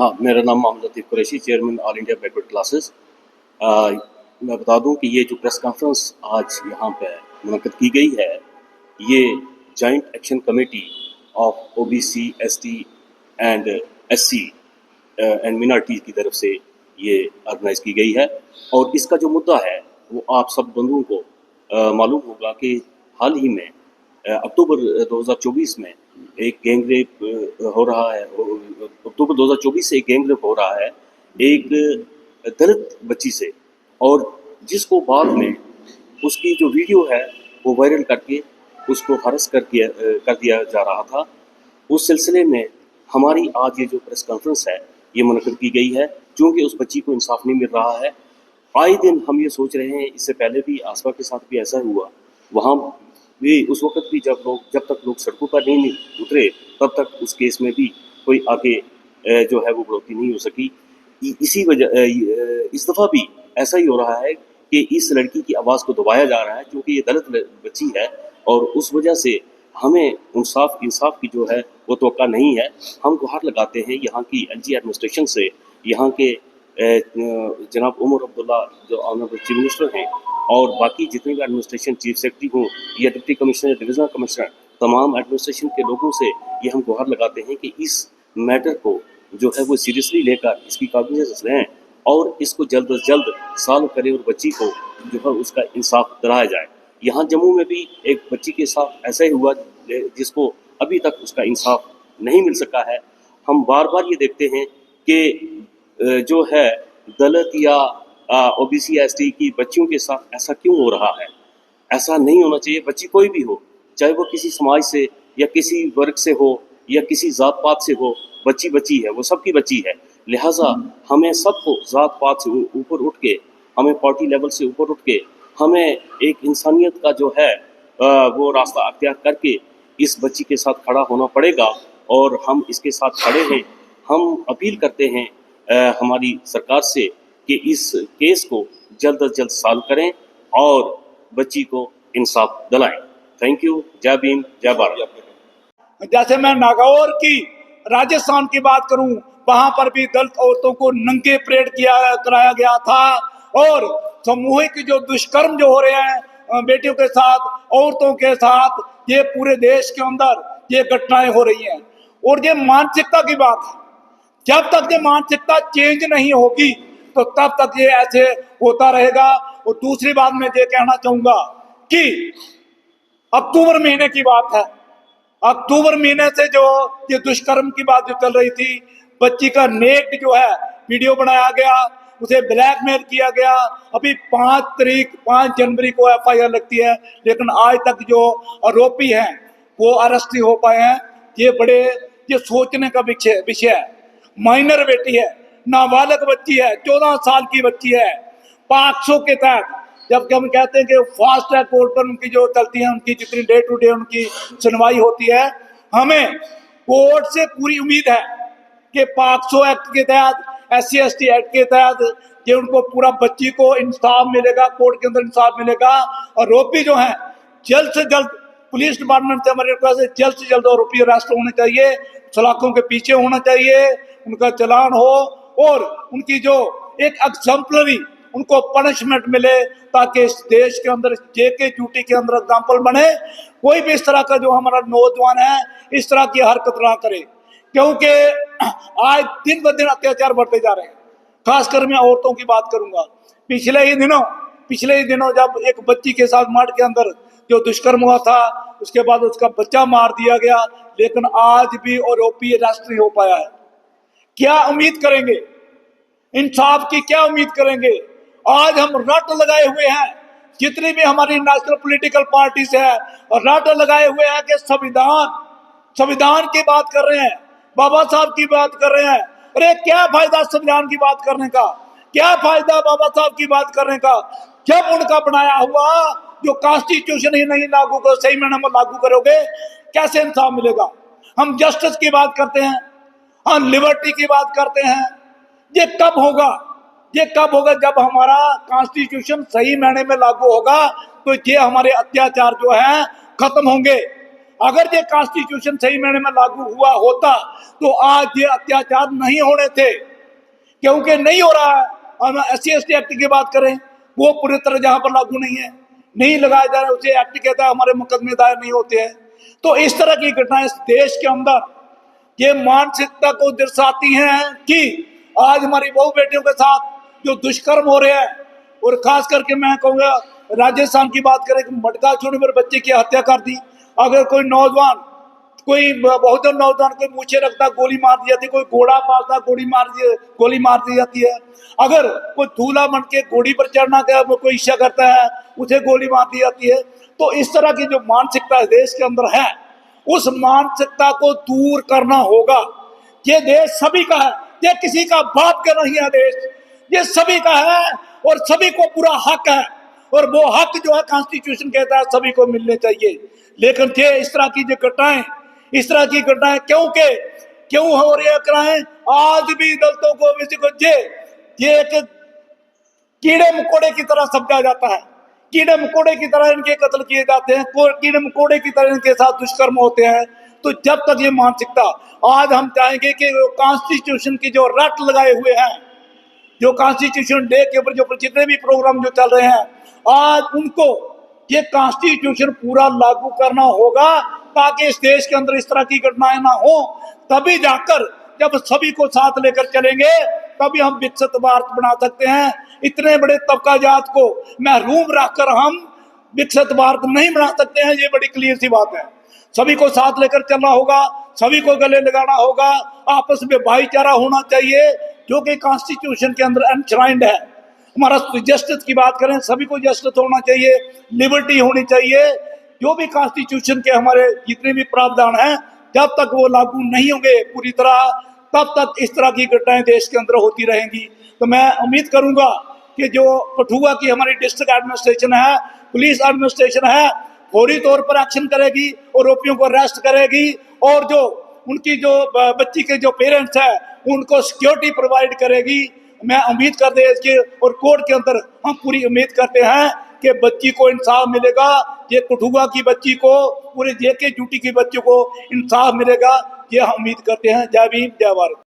हाँ, मेरा नाम Mohammad Latif Qureshi, chairman all India backward classes. मैं बता दूं कि ये जो प्रेस कॉन्फ्रेंस आज यहाँ पे मुनक़्क़िद की गई है, ये joint action committee of OBC, ST and SC and minority की तरफ से ये ऑर्गेनाइज़ की गई है। और इसका जो मुद्दा है वो आप सब बंधुओं को मालूम होगा कि हाल ही में अक्टूबर 2024 में एक गैंग रेप हो रहा है। अक्टूबर 2024 से एक गैंग रेप हो रहा है एक दलित बच्ची से, और जिसको बाद में उसकी जो वीडियो है वो वायरल करके उसको हरस कर दिया जा रहा था। उस सिलसिले में हमारी आज ये जो प्रेस कॉन्फ्रेंस है ये मुनक़्क़िद की गई है, क्योंकि उस बच्ची को इंसाफ नहीं मिल रहा है। आए दिन हम ये सोच रहे हैं, इससे पहले भी आसपा के साथ भी ऐसा हुआ, वहाँ भी उस वक्त भी जब तक लोग सड़कों पर नहीं उतरे तब तक उस केस में भी कोई आगे जो है वो बढ़ोतरी नहीं हो सकी। इसी वजह इस दफ़ा भी ऐसा ही हो रहा है कि इस लड़की की आवाज़ को दबाया जा रहा है, क्योंकि ये दलित बच्ची है और उस वजह से हमें इंसाफ की जो है वो तवक्का नहीं है। हम गुहार लगाते हैं यहाँ की एलजी एडमिनिस्ट्रेशन से, यहाँ के जनाब उमर अब्दुल्ला जो ऑनरेबल चीफ मिनिस्टर हैं, और बाकी जितने भी एडमिनिस्ट्रेशन चीफ सेक्रेटरी हो या डिप्टी कमिश्नर, डिविजनल कमिश्नर, तमाम एडमिनिस्ट्रेशन के लोगों से ये हम गुहार लगाते हैं कि इस मैटर को जो है वो सीरियसली लेकर इसकी कॉग्निजेंस लें और इसको जल्द अज जल्द सॉल्व करें और बच्ची को जो है उसका इंसाफ दिलाया जाए। यहाँ जम्मू में भी एक बच्ची के साथ ऐसा ही हुआ जिसको अभी तक उसका इंसाफ नहीं मिल सका है। हम बार बार ये देखते हैं कि जो है दलित या ओबीसी एसटी की बच्चियों के साथ ऐसा क्यों हो रहा है। ऐसा नहीं होना चाहिए। बच्ची कोई भी हो, चाहे वो किसी समाज से या किसी वर्ग से हो या किसी ज़ात पात से हो, बच्ची बच्ची है, वो सबकी बच्ची है। लिहाजा हमें सबको ज़ात पात से ऊपर उठ के, हमें पार्टी लेवल से ऊपर उठ के, हमें एक इंसानियत का जो है वो रास्ता अख्तियार करके इस बच्ची के साथ खड़ा होना पड़ेगा, और हम इसके साथ खड़े हैं। हम अपील करते हैं हमारी सरकार से कि इस केस को जल्द अज जल्द सॉल्व करें और बच्ची को इंसाफ दिलाएं। Thank you. जय भीम, जय भारत। जैसे मैं नागौर की राजस्थान की बात करूं, वहां पर भी दलित औरतों को नंगे परेड कराया गया था, और सामूहिक जो दुष्कर्म जो हो रहे हैं बेटियों के साथ, औरतों के साथ, ये पूरे देश के अंदर ये घटनाएं हो रही हैं। और ये मानसिकता की बात है, जब तक ये मानसिकता चेंज नहीं होगी तो तब तक ये ऐसे होता रहेगा। और दूसरी बात मैं ये कहना चाहूंगा कि अक्टूबर महीने की बात है, अक्टूबर महीने से जो ये दुष्कर्म की बात जो चल रही थी, बच्ची का नेक्ड जो है वीडियो बनाया गया, उसे ब्लैकमेल किया गया। अभी 5 जनवरी को एफआईआर लगती है, लेकिन आज तक जो आरोपी हैं वो अरेस्ट नहीं हो पाए हैं। ये सोचने का विषय है। माइनर बेटी है, नाबालिग बच्ची है, 14 साल की बच्ची है। पॉक्सो के तहत जबकि हम कहते हैं कि फास्ट ट्रैक कोर्ट पर उनकी जो चलती है, उनकी जितनी डे टू डे उनकी सुनवाई होती है, हमें कोर्ट से पूरी उम्मीद है कि पॉक्सो एक्ट के तहत, SC/ST एक्ट के तहत ये उनको पूरा बच्ची को इंसाफ मिलेगा, कोर्ट के अंदर इंसाफ मिलेगा। और आरोपी जो हैं जल्द से जल्द, पुलिस डिपार्टमेंट से हमारे रिक्वेस्ट है, जल्द से जल्द आरोपी अरेस्ट होने चाहिए, सलाखों के पीछे होना चाहिए, उनका चालान हो और उनकी जो एक एग्जाम्पलरी उनको पनिशमेंट मिले, ताकि इस देश के अंदर JK ड्यूटी के अंदर एग्जाम्पल बने। कोई भी इस तरह का जो हमारा नौजवान है इस तरह की हरकत ना करे, क्योंकि आज दिन ब दिन अत्याचार बढ़ते जा रहे हैं। खासकर मैं औरतों की बात करूंगा। पिछले ही दिनों जब एक बच्ची के साथ मठ के अंदर जो दुष्कर्म हुआ था, उसके बाद उसका बच्चा मार दिया गया, लेकिन आज भी आरोपी अरेस्ट नहीं हो पाया है। क्या उम्मीद करेंगे? इंसाफ की क्या उम्मीद करेंगे? आज हम रट लगाए हुए हैं, जितनी भी हमारी नेशनल पॉलिटिकल पार्टीज है, और रट लगाए हुए हैं कि संविधान की बात कर रहे हैं, बाबा साहब की बात कर रहे हैं। अरे क्या फायदा संविधान की बात करने का, क्या फायदा बाबा साहब की बात करने का, जब उनका बनाया हुआ जो कॉन्स्टिट्यूशन ही नहीं लागू करो, सही मायने में लागू करोगे, कैसे इंसाफ मिलेगा? हम जस्टिस की बात करते हैं, हम लिबर्टी की बात करते हैं। ये कब होगा? जब हमारा कॉन्स्टिट्यूशन सही मायने में लागू होगा, तो ये हमारे अत्याचार जो है खत्म होंगे। अगर ये कॉन्स्टिट्यूशन सही मायने में लागू हुआ होता तो आज ये अत्याचार नहीं होने थे, क्योंकि नहीं हो रहा है। हम SC/ST एक्ट की बात करें, वो पूरी तरह जहां पर लागू नहीं है, नहीं लगाया जा रहा है, उसे एक्ट कहता है, हमारे मुकदमे दायर नहीं होते हैं। तो इस तरह की घटनाएं देश के अंदर ये मानसिकता को दर्शाती हैं कि आज हमारी बहु बेटियों के साथ जो दुष्कर्म हो रहे हैं, और खास करके मैं कहूँगा राजस्थान की बात करें कि मटका छोड़ने पर बच्चे की हत्या कर दी। अगर कोई नौजवान, कोई बहुजन नौजवान कोई मूछे रखता गोली मार दी जाती, कोई घोड़ा पालता गोली मार दी जाती है। अगर कोई दूल्हा बन के घोड़ी पर चढ़ना का कोई इच्छा करता है, उसे गोली मार दी जाती है। तो इस तरह की जो मानसिकता देश के अंदर है, उस मानसिकता को दूर करना होगा। ये देश सभी का है, ये किसी का बाप का नहीं है देश, ये सभी का है और सभी को पूरा हक है, और वो हक जो है कॉन्स्टिट्यूशन कहता है सभी को मिलने चाहिए। लेकिन ये इस तरह की जो घटनाएं, इस तरह की घटनाएं क्यों हो रही है घटनाएं? आज भी दलितों को ये एक कीड़े मकोड़े की तरह समझा जाता है, कीड़े मकोड़े की तरह इनके कत्ल किए जाते हैं, कीड़े मकोड़े की तरह इनके साथ दुष्कर्म होते हैं। तो जब तक ये मानसिकता, आज हम चाहेंगे कि कॉन्स्टिट्यूशन की जो रट लगाए हुए हैं, जो कॉन्स्टिट्यूशन डे के ऊपर जो जितने भी प्रोग्राम जो चल रहे हैं, आज उनको ये कॉन्स्टिट्यूशन पूरा लागू करना होगा, ताकि इस देश के अंदर इस तरह की घटनाएं ना हो। तभी जाकर जब सभी को साथ लेकर चलेंगे, तभी हम विकसित भारत बना सकते हैं। इतने बड़े तबका जात को महरूम रखकर हम विकसित भारत नहीं बना सकते हैं, ये बड़ी क्लियर सी बात है। सभी को साथ लेकर चलना होगा, सभी को गले लगाना होगा, आपस में भाईचारा होना चाहिए, जो कि कॉन्स्टिट्यूशन के अंदर एनश्राइंड है। हमारा जस्टिस की बात करें, सभी को जस्टिस होना चाहिए, लिबर्टी होनी चाहिए। जो भी कॉन्स्टिट्यूशन के हमारे जितने भी प्रावधान हैं, जब तक वो लागू नहीं होंगे पूरी तरह, तब तक इस तरह की घटनाएं देश के अंदर होती रहेंगी। तो मैं उम्मीद करूंगा कि जो कठुआ की हमारी डिस्ट्रिक्ट एडमिनिस्ट्रेशन है, पुलिस एडमिनिस्ट्रेशन है, फौरी तौर पर एक्शन करेगी और आरोपियों को अरेस्ट करेगी, और जो उनकी जो बच्ची के जो पेरेंट्स हैं उनको सिक्योरिटी प्रोवाइड करेगी। मैं उम्मीद करते हैं इसके, और कोर्ट के अंदर हम पूरी उम्मीद करते हैं कि बच्ची को इंसाफ मिलेगा। ये कठुआ की बच्ची को, पूरे JK ड्यूटी की बच्चों को इंसाफ मिलेगा, ये हम उम्मीद करते हैं। जय भीम, जय भारत।